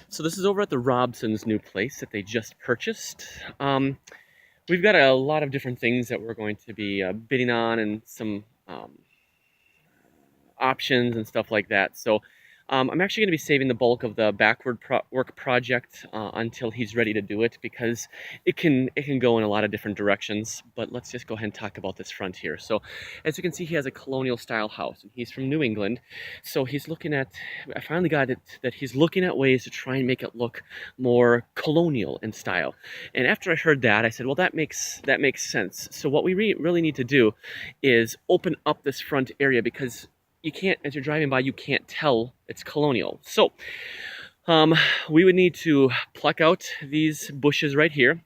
So this is over at the Robson's new place that they just purchased. We've got a lot of different things that we're going to be bidding on and some options and stuff like that. So I'm actually going to be saving the bulk of the work project until he's ready to do it, because it can go in a lot of different directions. But let's just go ahead and talk about this front here. So as you can see, he has a colonial style house, and he's from New England. So he's looking at, I finally got it that he's looking at ways to try and make it look more colonial in style. And after I heard that, I said, well, that makes sense. So what we really need to do is open up this front area, because you can't, as you're driving by, you can't tell it's colonial. So we would need to pluck out these bushes right here,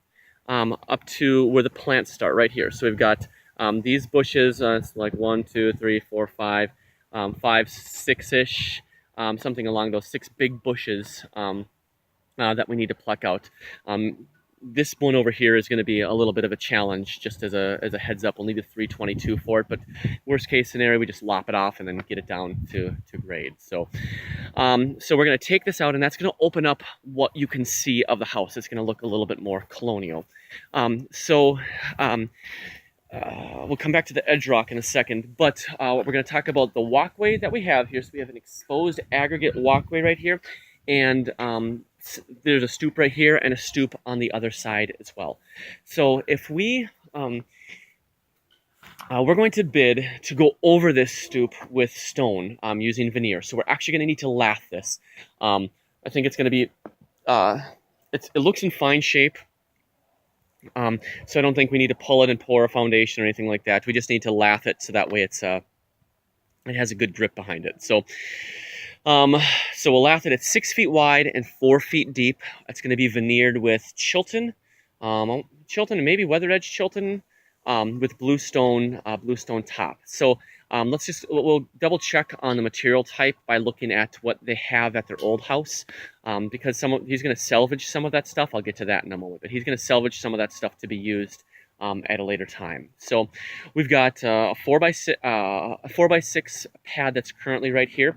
up to where the plants start right here. So we've got these bushes, it's like 1, 2, 3, 4, 5, 5, 6-ish, something along those 6 big bushes that we need to pluck out. This one over here is going to be a little bit of a challenge, just as a heads up. We'll need a 322 for it, but worst case scenario, we just lop it off and then get it down to grade. So so we're going to take this out, and that's going to open up what you can see of the house. It's going to look a little bit more colonial. We'll come back to the edge rock in a second, but we're going to talk about the walkway that we have here. So we have an exposed aggregate walkway right here, and there's a stoop right here and a stoop on the other side as well. So if we're going to bid to go over this stoop with stone using veneer. So we're actually going to need to lath this. I think it's going to be, it looks in fine shape. So I don't think we need to pull it and pour a foundation or anything like that. We just need to lath it so that way it has a good grip behind it. So we'll lath it at 6 feet wide and 4 feet deep. It's going to be veneered with Chilton, and maybe weathered edge Chilton, with bluestone top. So we'll double check on the material type by looking at what they have at their old house, because he's going to salvage some of that stuff. I'll get to that in a moment, but he's going to salvage some of that stuff to be used at a later time. So we've got a 4x6 pad that's currently right here.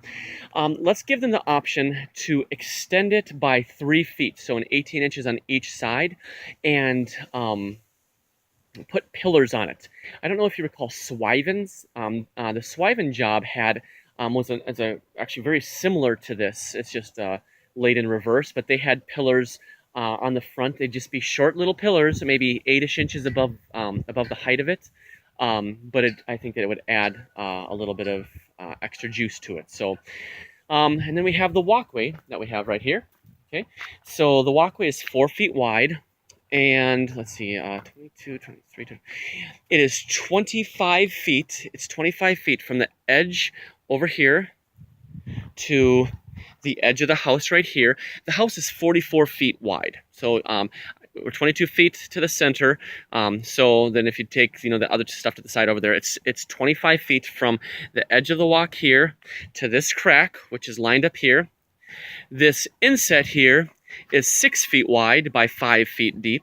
Let's give them the option to extend it by 3 feet, so an 18 inches on each side, and put pillars on it. I don't know if you recall Swivens. The Swiven job was actually very similar to this. It's just laid in reverse, but they had pillars on the front. They'd just be short little pillars, maybe 8-ish inches above the height of it. But I think that it would add a little bit of extra juice to it. So, and then we have the walkway that we have right here. Okay, so the walkway is 4 feet wide, and let's see, 22, 23. It is 25 feet. It's 25 feet from the edge over here to the edge of the house right here. The house is 44 feet wide. So we're 22 feet to the center. So then if you take, the other stuff to the side over there, it's 25 feet from the edge of the walk here to this crack, which is lined up here. This inset here is 6 feet wide by 5 feet deep.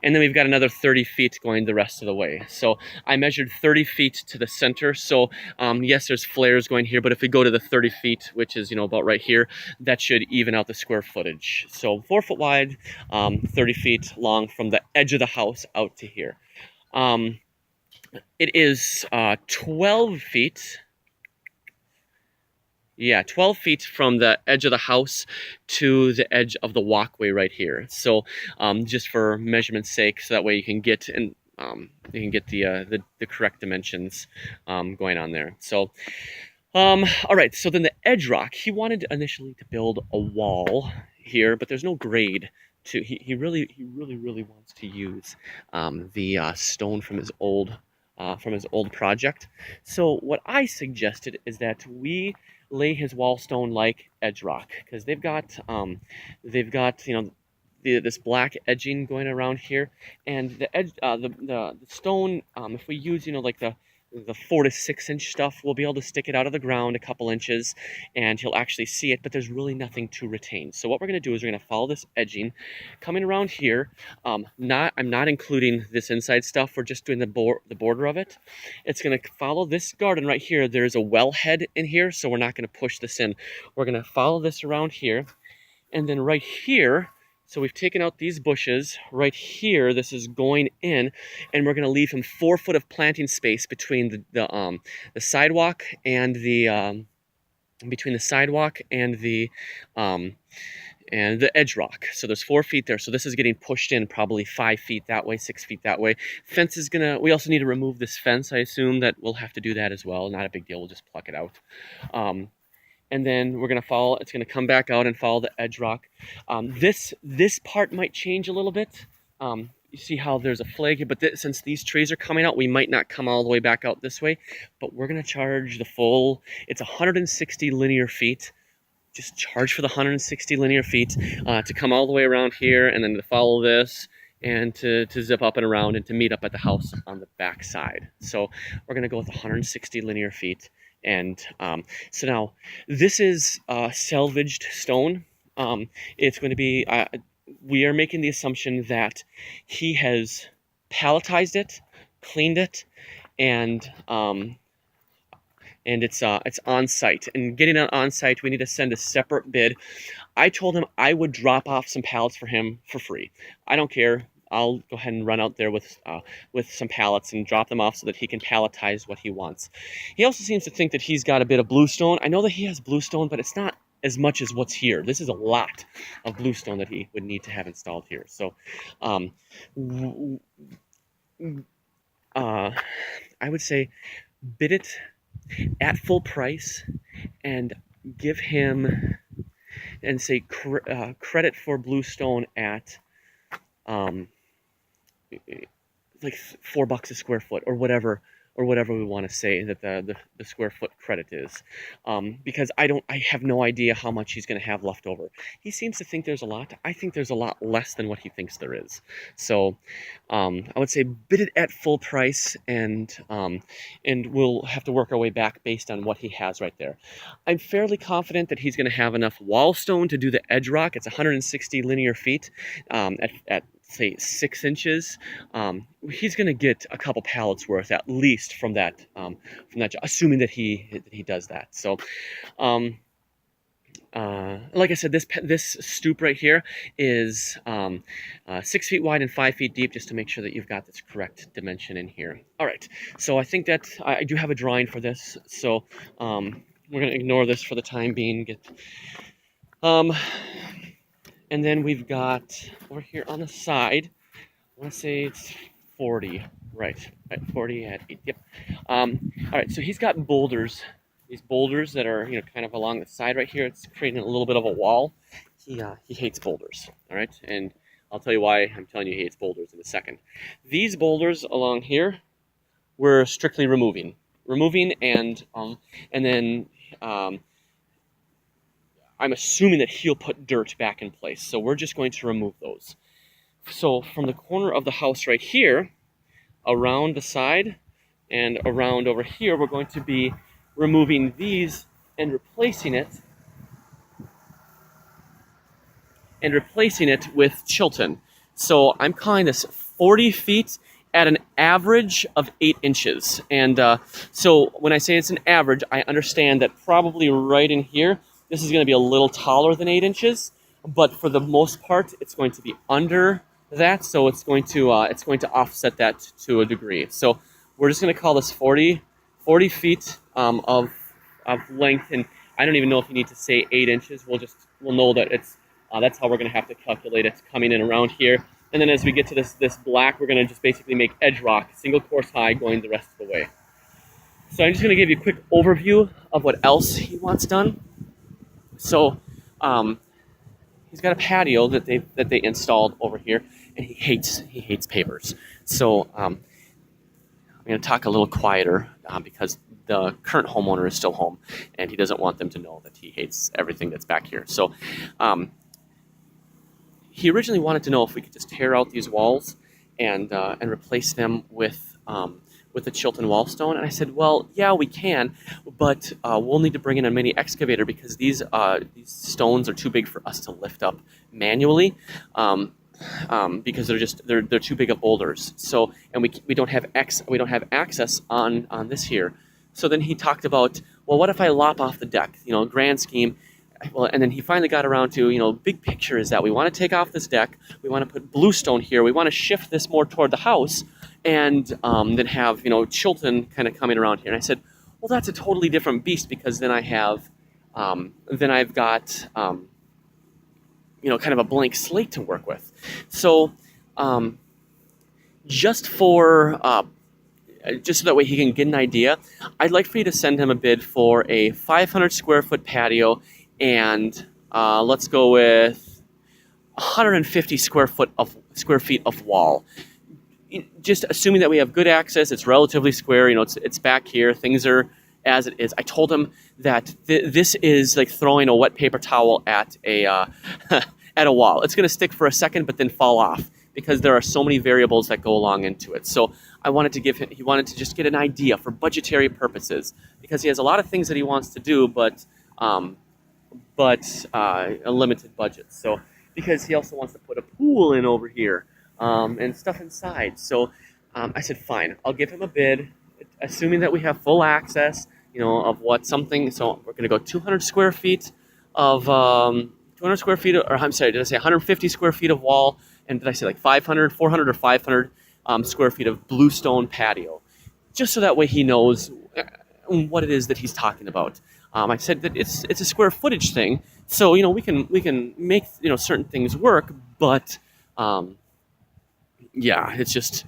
And then we've got another 30 feet going the rest of the way. So I measured 30 feet to the center. So yes, there's flares going here, but if we go to the 30 feet, which is, about right here, that should even out the square footage. So 4 foot wide, 30 feet long from the edge of the house out to here. It is 12 feet. Yeah, 12 feet from the edge of the house to the edge of the walkway right here. So just for measurement's sake, so that way you can get the correct dimensions going on there. So all right, so then the edge rock, he wanted initially to build a wall here, but there's no grade to. He really wants to use the stone from his old project. So what I suggested is that we lay his wall stone like edge rock, because they've got this black edging going around here, and the edge the stone, if we use like the 4 to 6 inch stuff, we'll be able to stick it out of the ground a couple inches and he'll actually see it, but there's really nothing to retain. So what we're going to do is we're going to follow this edging coming around here. I'm not including this inside stuff. We're just doing the border of it. It's going to follow this garden right here. There's a well head in here, so we're not going to push this in. We're going to follow this around here, And then right here, so we've taken out these bushes. Right here, this is going in, and we're going to leave him 4 foot of planting space between the sidewalk and the between the sidewalk um, and the edge rock. So there's 4 feet there. So this is getting pushed in probably 5 feet that way, 6 feet that way. Fence is gonna, we also need to remove this fence. I assume that we'll have to do that as well. Not a big deal. We'll just pluck it out. And then we're gonna follow, it's gonna come back out and follow the edge rock. This part might change a little bit. You see how there's a flag here, but since these trees are coming out, we might not come all the way back out this way, but we're gonna charge the full, it's 160 linear feet. Just charge for the 160 linear feet to come all the way around here, and then to follow this, and to zip up and around, and to meet up at the house on the back side. So we're gonna go with 160 linear feet. And so now this is salvaged stone. It's going to be, we are making the assumption that he has palletized it, cleaned it, and it's on site. And getting it on site, we need to send a separate bid. I told him I would drop off some pallets for him for free. I don't care. I'll go ahead and run out there with some pallets and drop them off so that he can palletize what he wants. He also seems to think that he's got a bit of bluestone. I know that he has bluestone, but it's not as much as what's here. This is a lot of bluestone that he would need to have installed here. So I would say bid it at full price and give him, and say credit for bluestone at like $4 a square foot, or whatever we want to say that the square foot credit is, because I have no idea how much he's going to have left over. He seems to think there's a lot. I think there's a lot less than what he thinks there is. So I would say bid it at full price, and we'll have to work our way back based on what he has right there. I'm fairly confident that he's going to have enough wall stone to do the edge rock. It's 160 linear feet at say 6 inches. He's going to get a couple pallets worth at least from that, assuming that he does that. So, like I said, this stoop right here is 6 feet wide and 5 feet deep, just to make sure that you've got this correct dimension in here. All right, so I think that I do have a drawing for this, so we're going to ignore this for the time being. And then we've got over here on the side, I want to say it's 40, right, 40 at 8, yep. All right, so he's got boulders, these boulders that are, kind of along the side right here. It's creating a little bit of a wall. He hates boulders, all right, and I'll tell you why I'm telling you he hates boulders in a second. These boulders along here, we're strictly removing, and then I'm assuming that he'll put dirt back in place. So we're just going to remove those. So from the corner of the house right here, around the side and around over here, we're going to be removing these and replacing it with Chilton. So I'm calling this 40 feet at an average of 8 inches. And so when I say it's an average, I understand that probably right in here, this is going to be a little taller than 8 inches, but for the most part, it's going to be under that. So it's going to offset that to a degree. So we're just going to call this 40 feet of length, and I don't even know if you need to say 8 inches. We'll know that it's that's how we're going to have to calculate it coming in around here. And then as we get to this black, we're going to just basically make edge rock, single course high, going the rest of the way. So I'm just going to give you a quick overview of what else he wants done. So he's got a patio that they installed over here, and he hates pavers. So I'm going to talk a little quieter because the current homeowner is still home, and he doesn't want them to know that he hates everything that's back here. So he originally wanted to know if we could just tear out these walls and replace them with the Chilton wall stone. And I said, well, yeah, we can, but we'll need to bring in a mini excavator because these stones are too big for us to lift up manually, because they're too big of boulders. So, and we don't have access on this here. So then he talked about, well, what if I lop off the deck? Grand scheme, well, and then he finally got around to, big picture is that we want to take off this deck, we want to put bluestone here, we want to shift this more toward the house, and then have, Chilton kind of coming around here. And I said, well, that's a totally different beast, because then I've got, kind of a blank slate to work with. So, just for just so that way he can get an idea, I'd like for you to send him a bid for a 500 square foot patio, and let's go with 150 square feet of wall. Just assuming that we have good access, it's relatively square. It's back here. Things are as it is. I told him that this is like throwing a wet paper towel at a at a wall. It's going to stick for a second, but then fall off, because there are so many variables that go along into it. So he wanted to just get an idea for budgetary purposes, because he has a lot of things that he wants to do, but a limited budget. So, because he also wants to put a pool in over here, and stuff inside. So I said, fine, I'll give him a bid, assuming that we have full access, of so we're going to go 200 square feet of, 200 square feet, or I'm sorry, did I say 150 square feet of wall? And did I say like 500, 400, or 500 square feet of bluestone patio? Just so that way he knows what it is that he's talking about. I said that it's a square footage thing, so we can make certain things work, but yeah, it's just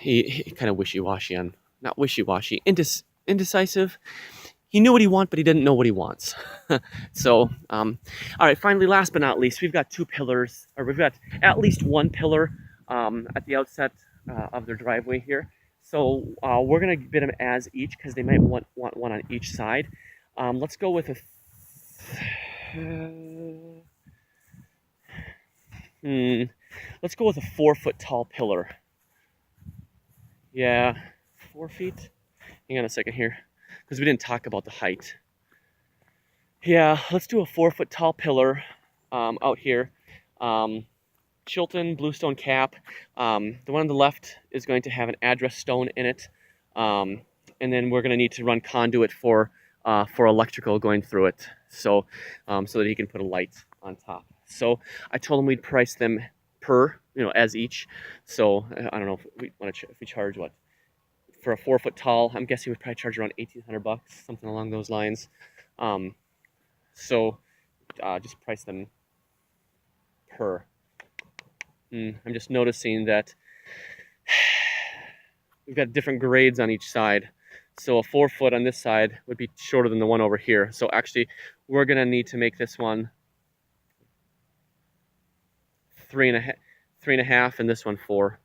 he kind of wishy-washy on, not wishy-washy, indecisive. He knew what he wanted, but he didn't know what he wants. So, all right, finally, last but not least, we've got two pillars, or we've got at least one pillar at the outset of their driveway here. So we're going to bid them as each, because they might want one on each side. Let's go with let's go with a 4-foot tall pillar. Yeah, 4 feet? Hang on a second here, because we didn't talk about the height. Yeah, let's do a 4-foot tall pillar out here. Chilton bluestone cap. The one on the left is going to have an address stone in it, and then we're going to need to run conduit for electrical going through it, so that he can put a light on top. So I told him we'd price them per, as each. So I don't know if we charge what for a 4-foot tall. I'm guessing we'd probably charge around $1,800, something along those lines. So just price them per. I'm just noticing that we've got different grades on each side. So a 4-foot on this side would be shorter than the one over here. So actually, we're going to need to make this one 3.5, and this one 4.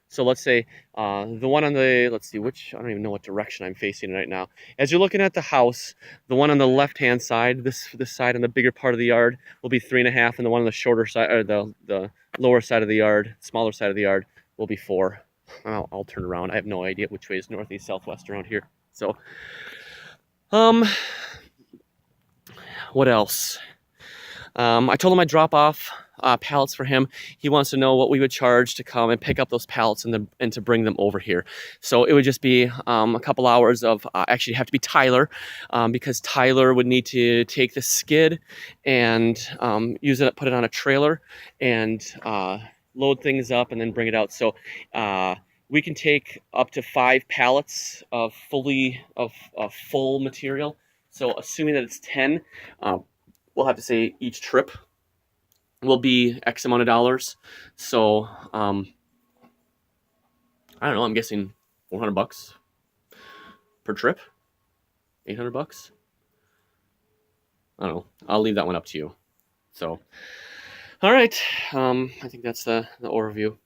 So let's say the one on the, let's see, I don't even know what direction I'm facing right now. As you're looking at the house, the one on the left-hand side, this side on the bigger part of the yard, will be 3.5, and the one on the shorter side, or the lower side of the yard, smaller side of the yard, will be 4. I'll turn around. I have no idea which way is northeast, southwest around here. So, what else? I told him I'd drop off pallets for him. He wants to know what we would charge to come and pick up those pallets and to bring them over here. So it would just be a couple hours of, actually have to be Tyler, because Tyler would need to take the skid and use it, put it on a trailer, and load things up and then bring it out. So we can take up to 5 pallets of full material. So assuming that it's 10, we'll have to say each trip will be X amount of dollars. So I don't know, I'm guessing $400 per trip, $800. I don't know. I'll leave that one up to you. So, all right. I think that's the overview.